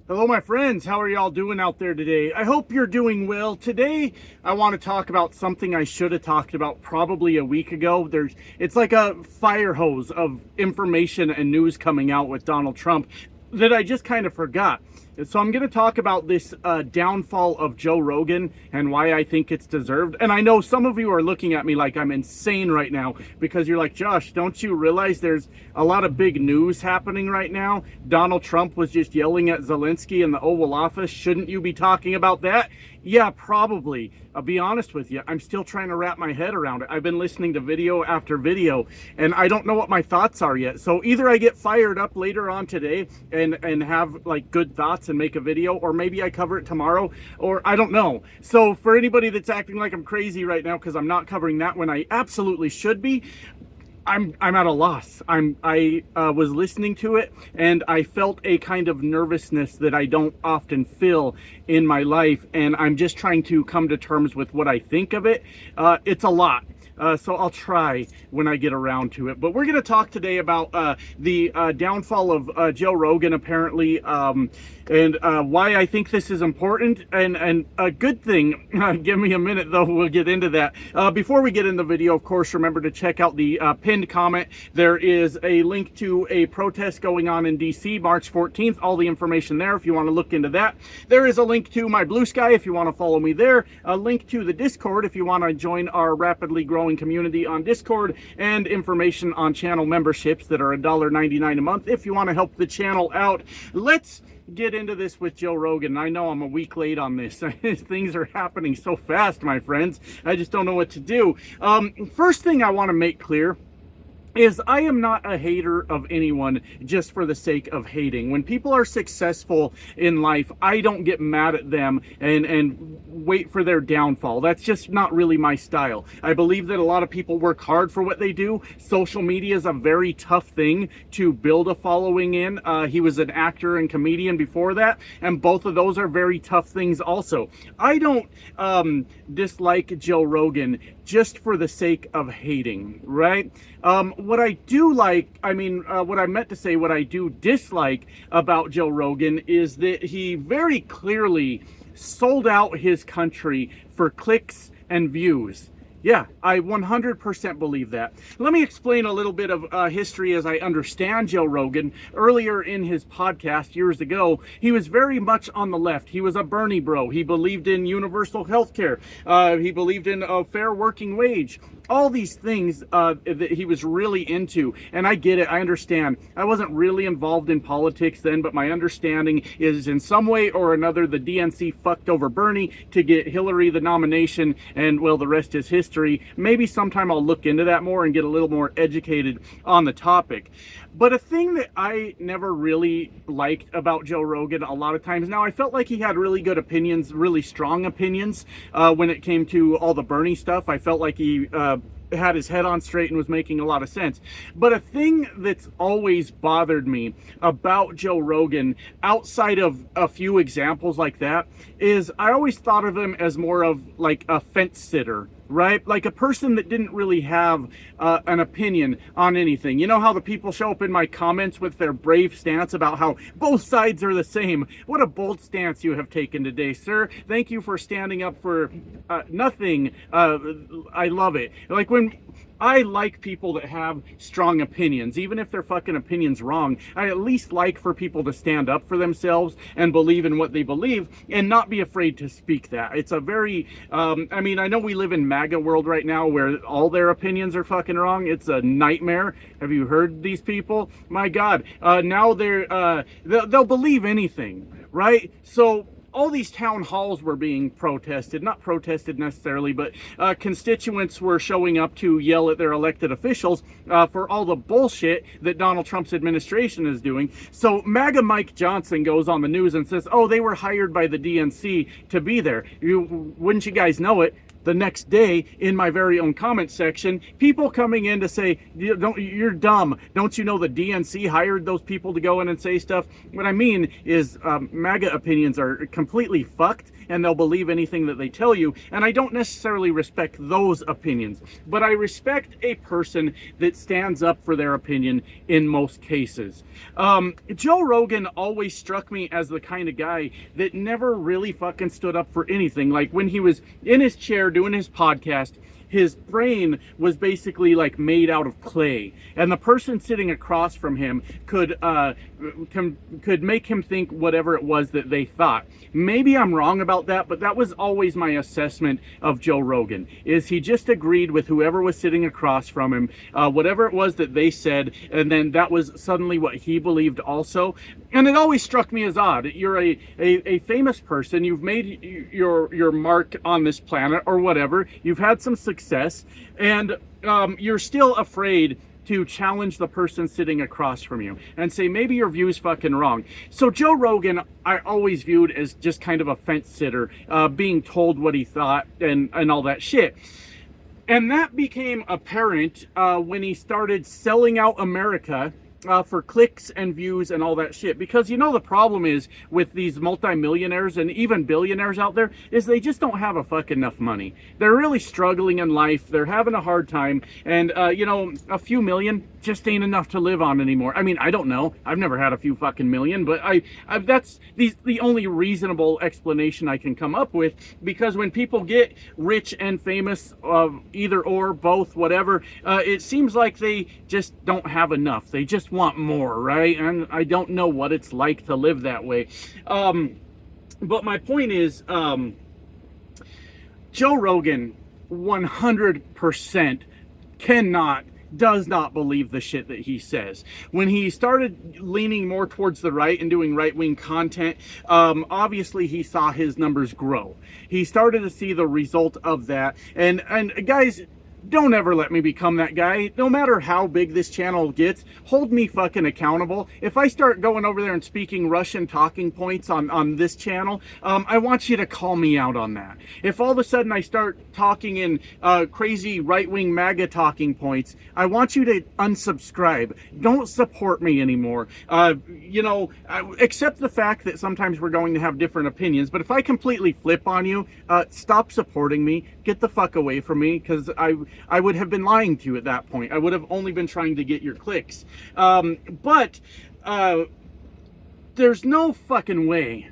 Hello, my friends. How are y'all doing out there today? I hope you're doing well. Today, I want to talk about something I should have talked about probably a week ago. It's like a fire hose of information and news coming out with Donald Trump that I just kind of forgot. So I'm going to talk about this downfall of Joe Rogan and why I think it's deserved. And I know some of you are looking at me like I'm insane right now because you're like, Josh, don't you realize there's a lot of big news happening right now? Donald Trump was just yelling at Zelensky in the Oval Office. Shouldn't you be talking about that? Yeah, probably. I'll be honest with you. I'm still trying to wrap my head around it. I've been listening to video after video, and I don't know what my thoughts are yet. So either I get fired up later on today and have like good thoughts and make a video, or maybe I cover it tomorrow, or I don't know. So for anybody that's acting like I'm crazy right now because I'm not covering that when I absolutely should be, I'm at a loss. I was listening to it and I felt a kind of nervousness that I don't often feel in my life, and I'm just trying to come to terms with what I think of it. It's a lot. So I'll try when I get around to it. But we're going to talk today about the downfall of Joe Rogan, apparently, and why I think this is important and a good thing. Give me a minute, though. We'll get into that. Before we get in the video, of course, remember to check out the pinned comment. There is a link to a protest going on in D.C. March 14th. All the information there if you want to look into that. There is a link to my Blue Sky if you want to follow me there. A link to the Discord if you want to join our rapidly growing community on Discord, and information on channel memberships that are $1.99 a month if you want to help the channel out. Let's get into this with Joe Rogan. I know I'm a week late on this. Things are happening so fast, my friends. I just don't know what to do. First thing I want to make clear is I am not a hater of anyone just for the sake of hating. When people are successful in life, I don't get mad at them and wait for their downfall. That's just not really my style. I believe that a lot of people work hard for what they do. Social media is a very tough thing to build a following in. He was an actor and comedian before that, and both of those are very tough things also. I don't dislike Joe Rogan just for the sake of hating, right? What I do like, what I meant to say, what I do dislike about Joe Rogan is that he very clearly sold out his country for clicks and views. Yeah, I 100% believe that. Let me explain a little bit of history as I understand Joe Rogan. Earlier in his podcast years ago, he was very much on the left. He was a Bernie bro. He believed in universal health care. He believed in a fair working wage. All these things that he was really into. And I get it. I understand. I wasn't really involved in politics then, but my understanding is in some way or another, the DNC fucked over Bernie to get Hillary the nomination, and well, the rest is history. Maybe sometime I'll look into that more and get a little more educated on the topic. But a thing that I never really liked about Joe Rogan a lot of times, now I felt like he had really good opinions, really strong opinions when it came to all the Bernie stuff. I felt like he had his head on straight and was making a lot of sense. But a thing that's always bothered me about Joe Rogan, outside of a few examples like that, is I always thought of him as more of like a fence sitter, right? Like a person that didn't really have an opinion on anything. You know how the people show up in my comments with their brave stance about how both sides are the same? What a bold stance you have taken today, sir. Thank you for standing up for nothing. I love it. Like when I like people that have strong opinions, even if their fucking opinion's wrong. I at least like for people to stand up for themselves and believe in what they believe and not be afraid to speak that. It's a very, I know we live in MAGA world right now where all their opinions are fucking wrong. It's a nightmare. Have you heard these people? My God, now they'll believe anything, right? So all these town halls were being protested, not protested necessarily, but constituents were showing up to yell at their elected officials for all the bullshit that Donald Trump's administration is doing. So MAGA Mike Johnson goes on the news and says, oh, they were hired by the DNC to be there. Wouldn't you guys know it? the next day in my very own comment section, people coming in to say, you're dumb. Don't you know the DNC hired those people to go in and say stuff? What I mean is MAGA opinions are completely fucked, and they'll believe anything that they tell you. And I don't necessarily respect those opinions, but I respect a person that stands up for their opinion in most cases. Joe Rogan always struck me as the kind of guy that never really fucking stood up for anything. Like when he was in his chair doing his podcast, his brain was basically like made out of clay, and the person sitting across from him could make him think whatever it was that they thought. Maybe I'm wrong about that, but that was always my assessment of Joe Rogan, is he just agreed with whoever was sitting across from him, whatever it was that they said, and then that was suddenly what he believed also. And it always struck me as odd. You're a famous person, you've made your mark on this planet or whatever, you've had some success, and you're still afraid to challenge the person sitting across from you and say, maybe your view's fucking wrong. So Joe Rogan, I always viewed as just kind of a fence sitter, being told what he thought and all that shit. And that became apparent when he started selling out America for clicks and views and all that shit. Because you know the problem is with these multimillionaires and even billionaires out there is they just don't have a fuck enough money. They're really struggling in life. They're having a hard time. And, you know, a few million just ain't enough to live on anymore. I mean, I don't know. I've never had a few fucking million, but that's the only reasonable explanation I can come up with. Because when people get rich and famous, either or, both, whatever, it seems like they just don't have enough. They just want more, right? And I don't know what it's like to live that way. But my point is, Joe Rogan 100% does not believe the shit that he says. When he started leaning more towards the right and doing right-wing content, obviously he saw his numbers grow. He started to see the result of that. And guys, don't ever let me become that guy. No matter how big this channel gets, hold me fucking accountable. If I start going over there and speaking Russian talking points on this channel, I want you to call me out on that. If all of a sudden I start talking in crazy right-wing MAGA talking points, I want you to unsubscribe. Don't support me anymore. You know, accept the fact that sometimes we're going to have different opinions, but if I completely flip on you, stop supporting me. Get the fuck away from me, because I would have been lying to you at that point. I would have only been trying to get your clicks. But there's no fucking way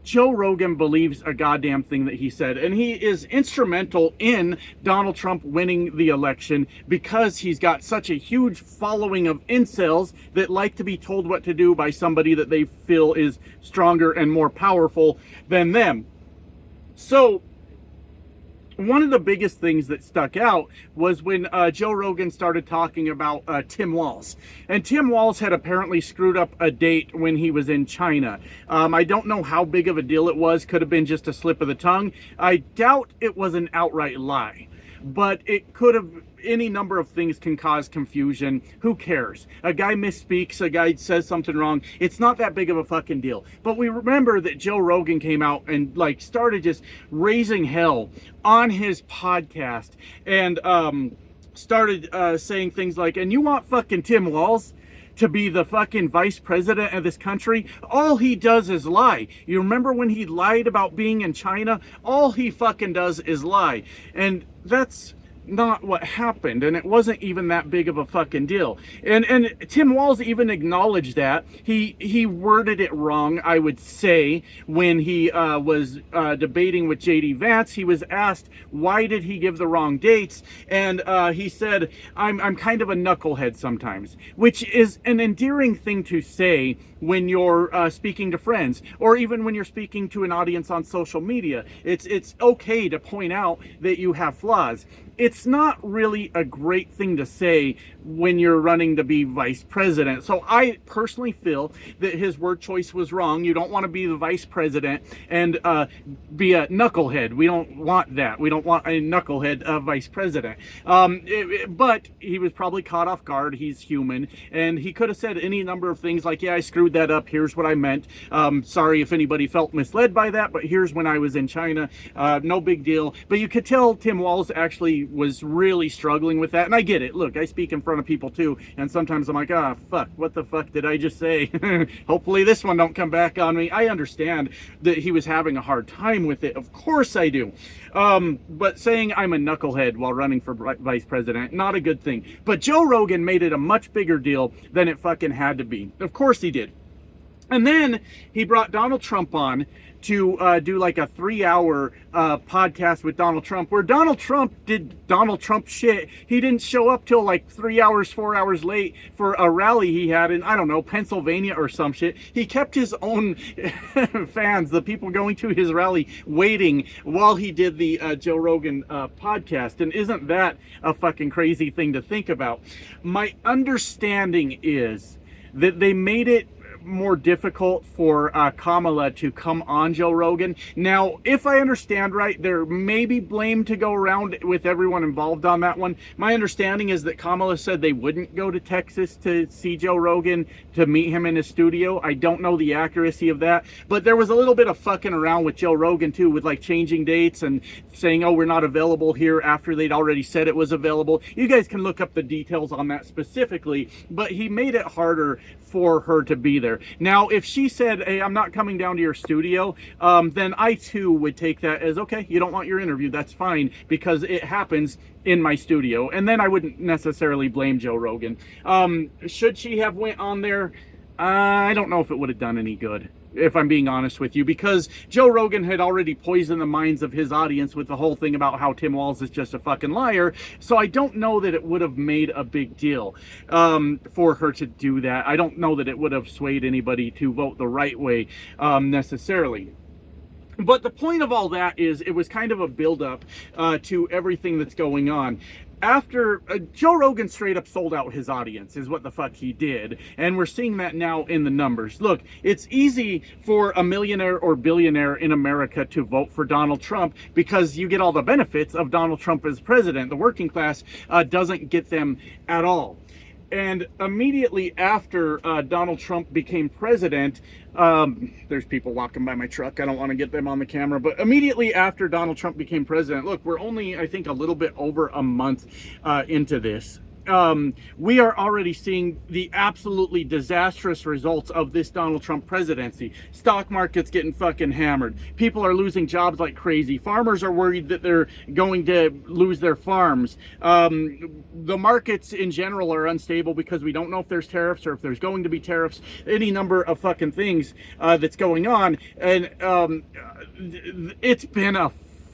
Joe Rogan believes a goddamn thing that he said. And he is instrumental in Donald Trump winning the election because he's got such a huge following of incels that like to be told what to do by somebody that they feel is stronger and more powerful than them. So one of the biggest things that stuck out was when Joe Rogan started talking about Tim Walz. And Tim Walz had apparently screwed up a date when he was in China. I don't know how big of a deal it was. Could have been just a slip of the tongue. I doubt it was an outright lie. But it could have, any number of things can cause confusion. Who cares? A guy misspeaks, a guy says something wrong. It's not that big of a fucking deal. But we remember that Joe Rogan came out and like started just raising hell on his podcast and started saying things like, and you want fucking Tim Walz to be the fucking vice president of this country? All he does is lie. You remember when he lied about being in China? All he fucking does is lie. And that's not what happened, and it wasn't even that big of a fucking deal. And Tim Walz even acknowledged that. He worded it wrong, I would say, when he was debating with JD Vance. He was asked why did he give the wrong dates, and he said, I'm kind of a knucklehead sometimes, which is an endearing thing to say when you're speaking to friends, or even when you're speaking to an audience on social media. It's okay to point out that you have flaws. it's not really a great thing to say when you're running to be vice president. So I personally feel that his word choice was wrong. You don't want to be the vice president and be a knucklehead. We don't want that. We don't want a knucklehead vice president. But he was probably caught off guard. He's human. And he could have said any number of things like, yeah, I screwed that up. Here's what I meant. Sorry if anybody felt misled by that, but here's when I was in China. No big deal. But you could tell Tim Walz actually was really struggling with that. And I get it. Look, I speak in front of people too. And sometimes I'm like, fuck, what the fuck did I just say? Hopefully this one don't come back on me. I understand that he was having a hard time with it. Of course I do. But saying I'm a knucklehead while running for vice president, not a good thing. But Joe Rogan made it a much bigger deal than it fucking had to be. Of course he did. And then he brought Donald Trump on to do like a 3-hour podcast with Donald Trump, where Donald Trump did Donald Trump shit. He didn't show up till like 3 hours, 4 hours late for a rally he had in, I don't know, Pennsylvania or some shit. He kept his own fans, the people going to his rally, waiting while he did the Joe Rogan podcast. And isn't that a fucking crazy thing to think about? My understanding is that they made it more difficult for Kamala to come on Joe Rogan. Now, if I understand right, there may be blame to go around with everyone involved on that one. My understanding is that Kamala said they wouldn't go to Texas to see Joe Rogan, to meet him in his studio. I don't know the accuracy of that, but there was a little bit of fucking around with Joe Rogan too, with like changing dates and saying, oh, we're not available here after they'd already said it was available. You guys can look up the details on that specifically, but he made it harder for her to be there. Now, if she said, hey, I'm not coming down to your studio, then I too would take that as, okay, you don't want your interview, that's fine, because it happens in my studio. And then I wouldn't necessarily blame Joe Rogan. Should she have went on there? I don't know if it would have done any good, if I'm being honest with you, because Joe Rogan had already poisoned the minds of his audience with the whole thing about how Tim Walz is just a fucking liar. So I don't know that it would have made a big deal for her to do that. I don't know that it would have swayed anybody to vote the right way necessarily. But the point of all that is it was kind of a build-up to everything that's going on. After Joe Rogan straight up sold out his audience is what the fuck he did, and we're seeing that now in the numbers. Look, it's easy for a millionaire or billionaire in America to vote for Donald Trump because you get all the benefits of Donald Trump as president. The working class doesn't get them at all. And immediately after Donald Trump became president, there's people walking by my truck. I don't want to get them on the camera. But immediately after Donald Trump became president, look, we're only, I think, a little bit over a month into this. We are already seeing the absolutely disastrous results of this Donald Trump presidency. Stock market's getting fucking hammered. People are losing jobs like crazy. Farmers are worried that they're going to lose their farms. The markets in general are unstable because we don't know if there's tariffs or if there's going to be tariffs. Any number of fucking things that's going on. And it's been a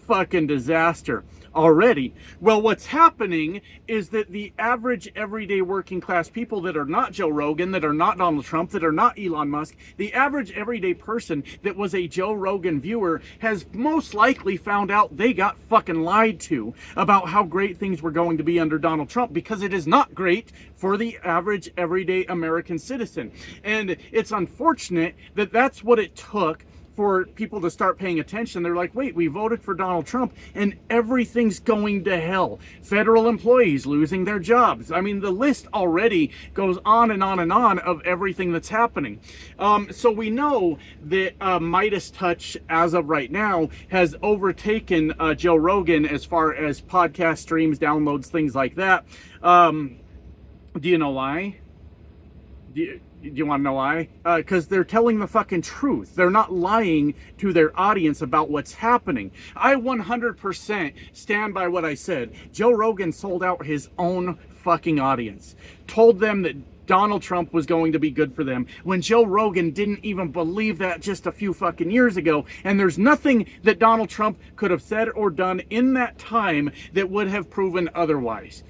fucking disaster already. Well, what's happening is that the average everyday working class people that are not Joe Rogan, that are not Donald Trump, that are not Elon Musk, the average everyday person that was a Joe Rogan viewer has most likely found out they got fucking lied to about how great things were going to be under Donald Trump, because it is not great for the average everyday American citizen. And it's unfortunate that that's what it took for people to start paying attention. They're like, wait, we voted for Donald Trump and everything's going to hell. Federal employees losing their jobs. I mean, the list already goes on and on and on of everything that's happening. So we know that Midas Touch, as of right now, has overtaken Joe Rogan as far as podcast streams, downloads, things like that. Do you know why? Do you want to know why? Because they're telling the fucking truth. They're not lying to their audience about what's happening. I 100% stand by what I said. Joe Rogan sold out his own fucking audience. Told them that Donald Trump was going to be good for them when Joe Rogan didn't even believe that just a few fucking years ago. And there's nothing that Donald Trump could have said or done in that time that would have proven otherwise.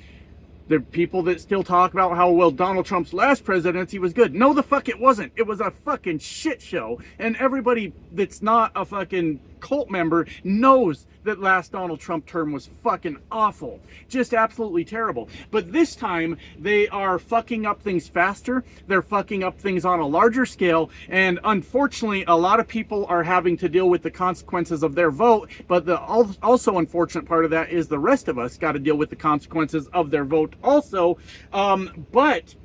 There are people that still talk about how, well, Donald Trump's last presidency was good. No, the fuck it wasn't. It was a fucking shit show. And everybody that's not a fucking cult member knows that last Donald Trump term was fucking awful. Just absolutely terrible. But this time, they are fucking up things faster. They're fucking up things on a larger scale. And unfortunately, a lot of people are having to deal with the consequences of their vote. But the also unfortunate part of that is the rest of us got to deal with the consequences of their vote also. But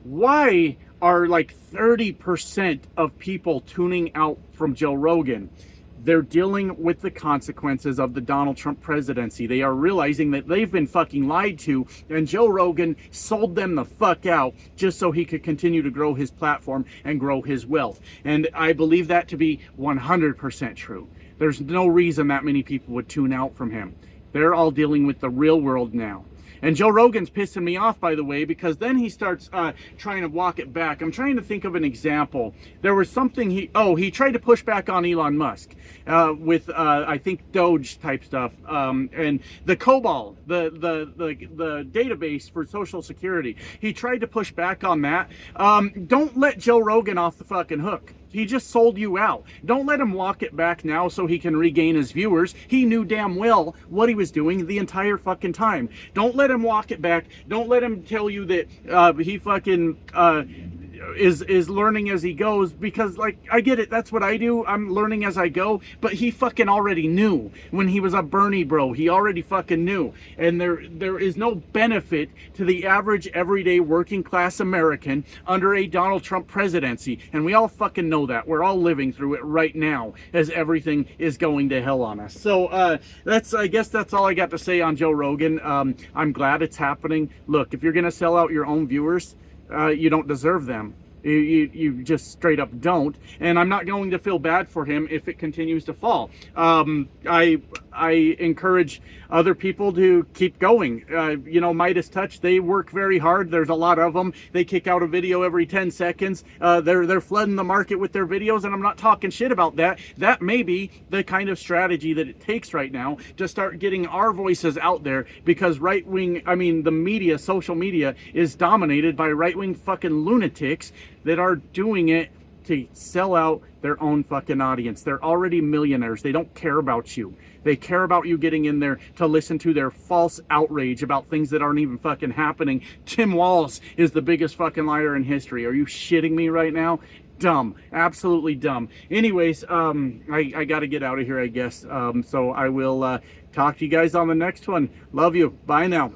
why are like 30% of people tuning out from Joe Rogan? They're dealing with the consequences of the Donald Trump presidency. They are realizing that they've been fucking lied to, and Joe Rogan sold them the fuck out just so he could continue to grow his platform and grow his wealth. And I believe that to be 100% true. There's no reason that many people would tune out from him. They're all dealing with the real world now. And Joe Rogan's pissing me off, by the way, because then he starts trying to walk it back. I'm trying to think of an example. There was something he tried to push back on Elon Musk with, I think, Doge type stuff. And the COBOL, the database for Social Security. He tried to push back on that. Don't let Joe Rogan off the fucking hook. He just sold you out. Don't let him walk it back now so he can regain his viewers. He knew damn well what he was doing the entire fucking time. Don't let him walk it back. Don't let him tell you that he fucking is learning as he goes, because like I get it, that's what I do. I'm learning as I go, but he fucking already knew when he was a Bernie bro. He already fucking knew. And there is no benefit to the average everyday working class American under a Donald Trump presidency. And we all fucking know that. We're all living through it right now as everything is going to hell on us. So I guess that's all I got to say on Joe Rogan. I'm glad it's happening. Look, if you're gonna sell out your own viewers, you don't deserve them. You just straight up don't. And I'm not going to feel bad for him if it continues to fall. I encourage other people to keep going. You know, Midas Touch, they work very hard. There's a lot of them. They kick out a video every 10 seconds. They're flooding the market with their videos, and I'm not talking shit about that. That may be the kind of strategy that it takes right now to start getting our voices out there, because the media, social media, is dominated by right-wing fucking lunatics that are doing it to sell out their own fucking audience. They're already millionaires. They don't care about you. They care about you getting in there to listen to their false outrage about things that aren't even fucking happening. Tim Walz is the biggest fucking liar in history. Are you shitting me right now? Dumb. Absolutely dumb. Anyways, I gotta get out of here, I guess. So I will talk to you guys on the next one. Love you. Bye now.